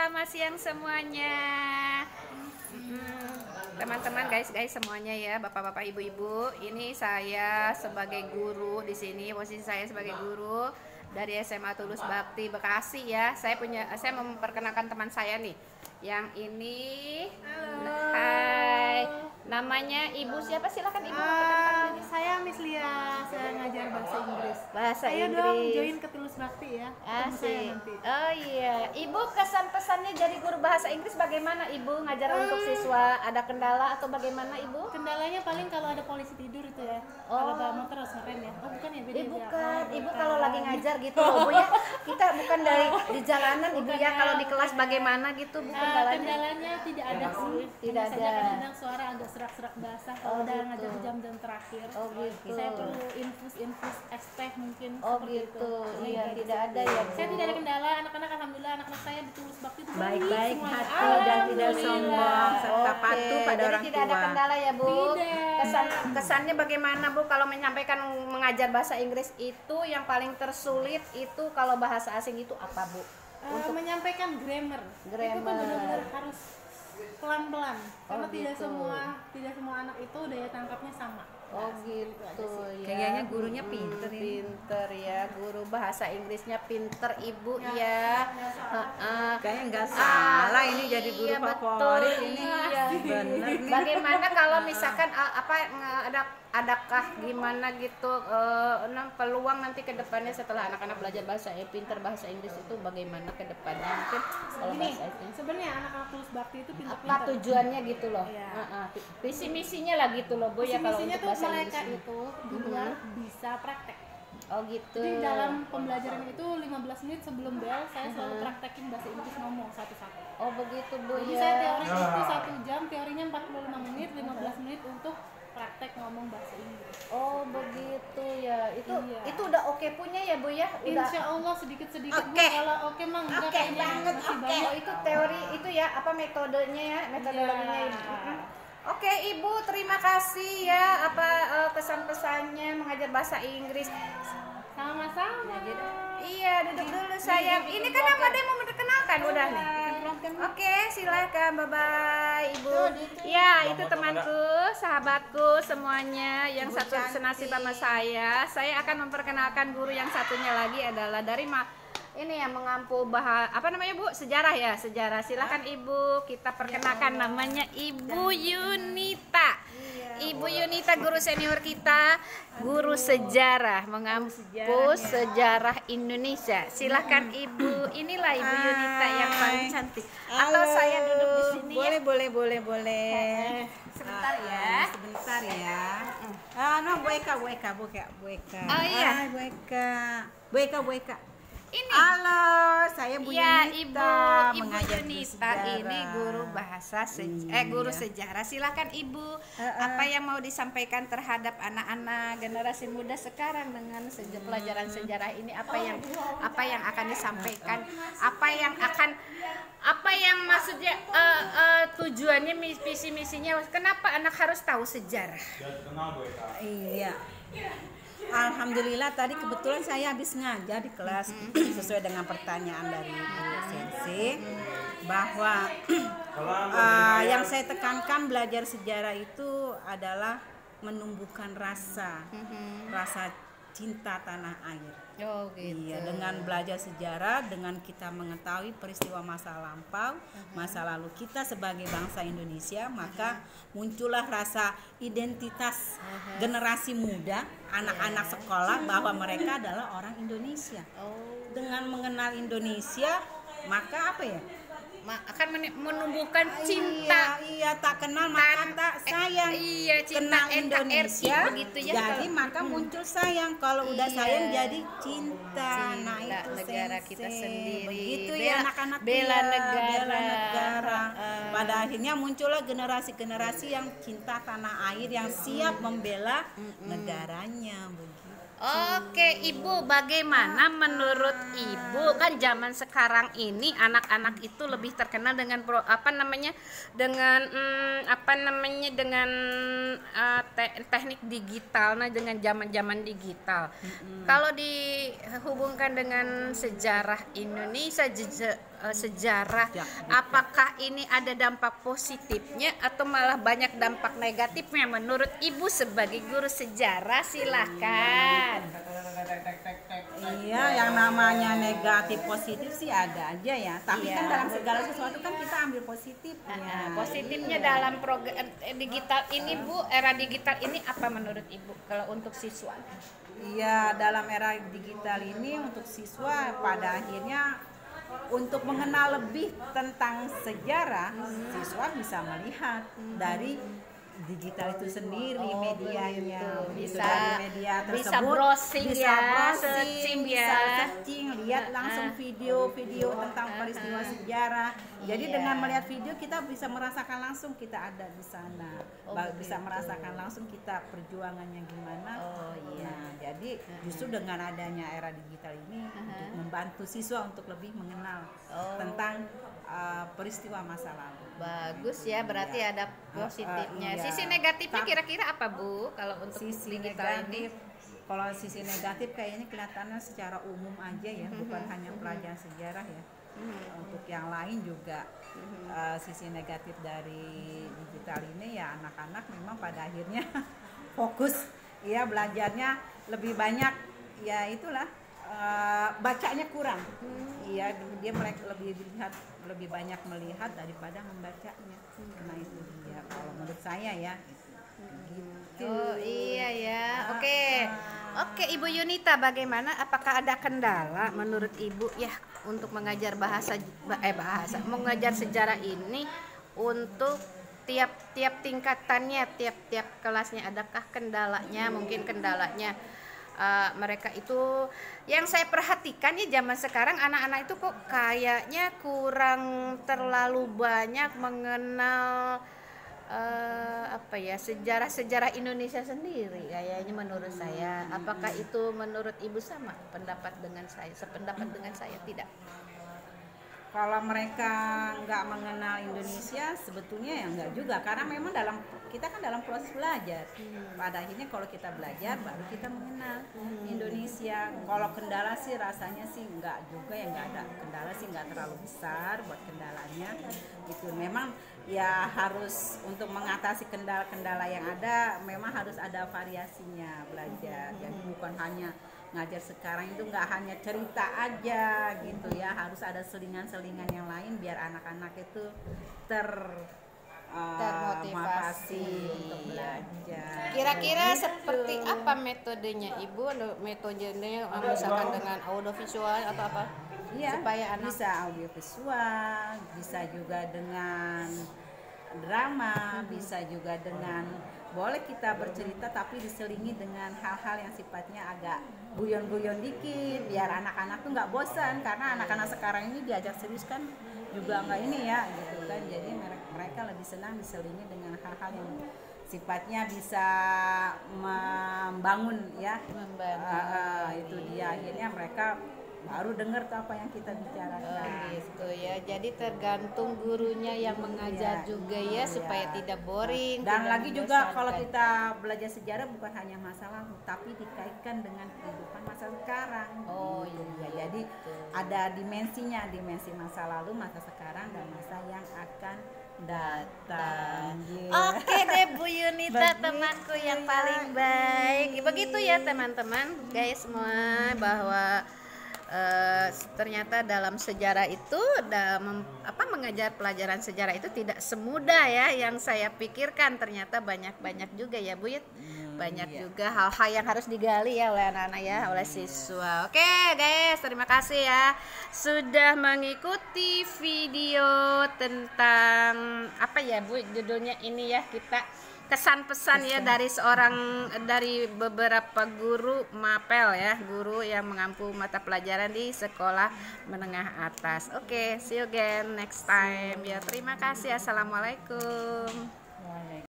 selamat siang semuanya. Teman-teman, guys semuanya ya, bapak-bapak, ibu-ibu. Ini saya sebagai guru di sini, posisi saya sebagai guru dari SMA Tulus Bakti Bekasi ya. Saya memperkenalkan teman saya nih. Yang ini, halo. Hai. Namanya Ibu siapa? Silakan Ibu memperkenalkan diri. Saya Miss Lia, saya ngajar bahasa Inggris. Bahasa Ayo Inggris. dong join ke Tulus Bakti ya. Ketemu saya Asik. nanti. Oh iya, Ibu kesan pesannya jadi guru bahasa Inggris bagaimana Ibu ngajar untuk siswa? Ada kendala atau bagaimana Ibu? Kendalanya paling kalau ada polisi tidur itu ya. Kalau bawa motor harus ngerem ya. Oh bukan ya, beda ya. Bukan, Ibu kalau lagi ngajar gitu loh Bu ya. Kita bukan dari di jalanan Ibu ya, kalau di kelas bagaimana gitu Bu kendalanya? Kendalanya tidak ada sih. Tidak Hanya saja ada. kadang-kadang suara agak serak-serak basah kalau udah ngajar di jam-jam terakhir. Oh gitu. Saya perlu infus es teh mungkin. Oh seperti gitu. itu. Iya, tidak ada ya Bu. Saya tidak ada kendala, anak-anak alhamdulillah anak-anak saya di Tulus Bakti itu Baik-baik semuanya. hati dan tidak sombong serta Oke, patuh pada jadi orang tidak ada tua. kendala ya Bu. Tidak. Kesannya bagaimana Bu kalau menyampaikan mengajar bahasa Inggris itu yang paling tersulit itu kalau bahasa asing itu apa Bu? Menyampaikan grammar. Itu kan benar-benar harus pelan-pelan karena tidak gitu. semua anak itu daya tangkapnya sama. Oh gitu ya. Kayaknya gurunya pinter ya. Pinter ya, guru bahasa Inggrisnya pinter Ibu ya. Kayaknya nggak salah ini jadi guru Iya, favorit betul. ini. Iya. Bener nih. Bagaimana kalau misalkan adakah gimana gitu peluang nanti ke depannya setelah anak-anak belajar pinter bahasa Inggris itu bagaimana ke depannya mungkin kalau Ini bahasa Inggris? sebenarnya anak-anak Tulus Bakti itu Apa pintar-pintar. tujuannya gitu loh? Iya. Visi misinya lah gitu loh Bu ya kalau Misinya untuk tuh bahasa mereka Inggris. itu di luar bisa praktek. Oh gitu. Jadi dalam pembelajaran itu 15 menit sebelum bel saya selalu praktekin bahasa Inggris ngomong satu-satu. Oh begitu Bu Jadi ya. saya teori itu 1 jam, teorinya 45 menit, 15 menit untuk praktek ngomong bahasa Inggris. Oh begitu ya. Iya. Itu udah oke punya ya Bu ya? Udah. Insya Allah sedikit-sedikit Bu. Oke. Kalau oke mah enggak Oke kayaknya banget, masih oke. banyak. Oh itu teori itu ya apa metodenya ya? Metodologinya Iya. Ibu. Oke Ibu, terima kasih ya kesan pesannya mengajar bahasa Inggris. Sama-sama. Iya, duduk dulu sayang. Ini kan nama dia mau memperkenalkan udah nih. Oke, silakan. Bye bye Ibu. Ya, itu temanku, sahabatku semuanya yang satu senasib sama saya. Saya akan memperkenalkan guru yang satunya lagi adalah dari ini yang mengampu sejarah ya, sejarah. Silakan Ibu, kita perkenalkan namanya Ibu Yunita. Ibu Yunita guru senior kita, guru sejarah, mengampu sejarah Indonesia. Silakan Ibu, inilah Ibu Yunita yang paling cantik. Atau saya duduk di sini ya. Boleh. Sebentar ya. Sebentar ya. No, bueka. Oh, iya. Bueka. Ini. Halo, saya Bu Ya, Yunita, Ibu mengajar Yunita sejarah. ini guru bahasa guru sejarah. Silakan Ibu, apa yang mau disampaikan terhadap anak-anak generasi muda sekarang dengan pelajaran sejarah ini? Apa yang akan disampaikan? Apa yang maksudnya tujuannya, visi misinya? Kenapa anak harus tahu sejarah? Iya. Alhamdulillah tadi kebetulan saya habis ngajar di kelas sesuai dengan pertanyaan dari Bu Sensi bahwa yang saya tekankan belajar sejarah itu adalah menumbuhkan rasa cinta tanah air. Oh gitu. Iya, dengan belajar sejarah, dengan kita mengetahui peristiwa masa lampau, masa lalu kita sebagai bangsa Indonesia, maka muncullah rasa identitas generasi muda, anak-anak sekolah bahwa mereka adalah orang Indonesia. Dengan mengenal Indonesia, maka apa ya? Akan menumbuhkan cinta. Iya, tak kenal maka tak sayang. Iya, cinta kenal Indonesia begitu ya. Jadi maka muncul sayang. Kalau udah sayang jadi cinta. Nah, itu negara Sensei. kita sendiri. Begitu ya anak-anak bela ya, negara. bela negara. Pada akhirnya muncullah generasi-generasi yang cinta tanah air, yang siap membela negaranya begitu. Oke, Ibu, bagaimana menurut Ibu, kan zaman sekarang ini anak-anak itu lebih terkenal dengan dengan teknik digital, nah dengan zaman-zaman digital. Kalau dihubungkan dengan sejarah Indonesia, sejarah, apakah ini ada dampak positifnya atau malah banyak dampak negatifnya menurut Ibu sebagai guru sejarah? Silakan. Iya, yang namanya negatif positif sih ada aja ya. Tapi kan dalam segala sesuatu kan kita ambil positifnya. Positifnya dalam program digital ini, Bu, era digital ini apa menurut Ibu kalau untuk siswa? Iya, dalam era digital ini untuk siswa pada akhirnya untuk mengenal lebih tentang sejarah, siswa bisa melihat dari digital itu sendiri, medianya bisa dari media tersebut bisa browsing, bisa searching, bisa searching, lihat langsung video-video tentang peristiwa sejarah. Jadi dengan melihat video kita bisa merasakan langsung kita ada di sana, bisa merasakan langsung kita perjuangannya gimana. Nah, jadi justru dengan adanya era digital ini untuk membantu siswa untuk lebih mengenal tentang peristiwa masa lalu. Bagus ya, berarti ada positifnya. Sisi negatifnya kira-kira apa, Bu? Kalau untuk sisi digital negatif, kalau sisi negatif kayaknya kelihatannya secara umum aja ya, bukan hanya pelajaran sejarah ya. Untuk yang lain juga sisi negatif dari digital ini ya, anak-anak memang pada akhirnya fokus ya belajarnya lebih banyak ya, itulah bacanya kurang. Iya, dia mereka lebih banyak melihat daripada membacanya. Nah itu dia kalau menurut saya ya. Gitu. Oh iya ya. Oke, Ibu Yunita, bagaimana? Apakah ada kendala menurut Ibu ya untuk mengajar mengajar sejarah ini untuk tiap tingkatannya, tiap kelasnya? Adakah kendalanya? Mungkin kendalanya mereka itu, yang saya perhatikan ya zaman sekarang anak-anak itu kok kayaknya kurang terlalu banyak mengenal sejarah Indonesia sendiri kayaknya menurut saya. Apakah itu menurut Ibu sama pendapat dengan saya, sependapat dengan saya? Tidak. Kalau mereka nggak mengenal Indonesia sebetulnya ya nggak juga, karena memang kita kan dalam proses belajar. Pada akhirnya kalau kita belajar baru kita mengenal Indonesia. Kalau kendala sih rasanya sih nggak juga ya, nggak ada kendala sih, nggak terlalu besar buat kendalanya gitu. Memang ya harus untuk mengatasi kendala-kendala yang ada memang harus ada variasinya belajar. Jadi bukan hanya ngajar sekarang itu nggak hanya cerita aja gitu ya, harus ada selingan-selingan yang lain biar anak-anak itu termotivasi untuk belajar. Kira-kira seperti apa metodenya Ibu? Metodenya misalkan dengan audiovisual atau apa? Iya, supaya anak bisa audiovisual, bisa juga dengan drama, bisa juga dengan boleh kita bercerita tapi diselingi dengan hal-hal yang sifatnya agak guyon-guyon dikit biar anak-anak tuh nggak bosan, karena anak-anak sekarang ini diajak serius kan juga nggak ini ya gitu kan. Jadi mereka lebih senang diselingi dengan hal-hal yang sifatnya bisa membangun ya, itu dia, akhirnya mereka baru dengar tuh apa yang kita bicarakan. Gitu ya. Jadi tergantung gurunya yang mengajar juga ya, supaya tidak boring. Dan lagi juga kalau kita belajar sejarah bukan hanya masa lalu, tapi dikaitkan dengan kehidupan masa sekarang. Ya. Jadi ada dimensinya, dimensi masa lalu, masa sekarang, dan masa yang akan datang. Oke deh Bu Yunita, temanku yang paling baik. Begitu ya teman-teman, guys semua, bahwa ternyata dalam sejarah itu mengajar pelajaran sejarah itu tidak semudah ya yang saya pikirkan. Ternyata banyak juga ya Bu Yut, banyak juga hal-hal yang harus digali ya oleh anak-anak ya, oleh siswa. Oke guys, terima kasih ya sudah mengikuti video tentang apa ya Bu judulnya ini ya, kita kesan-pesan ya dari beberapa guru mapel ya, guru yang mengampu mata pelajaran di sekolah menengah atas. Oke, see you again next time ya. Terima kasih. Assalamualaikum.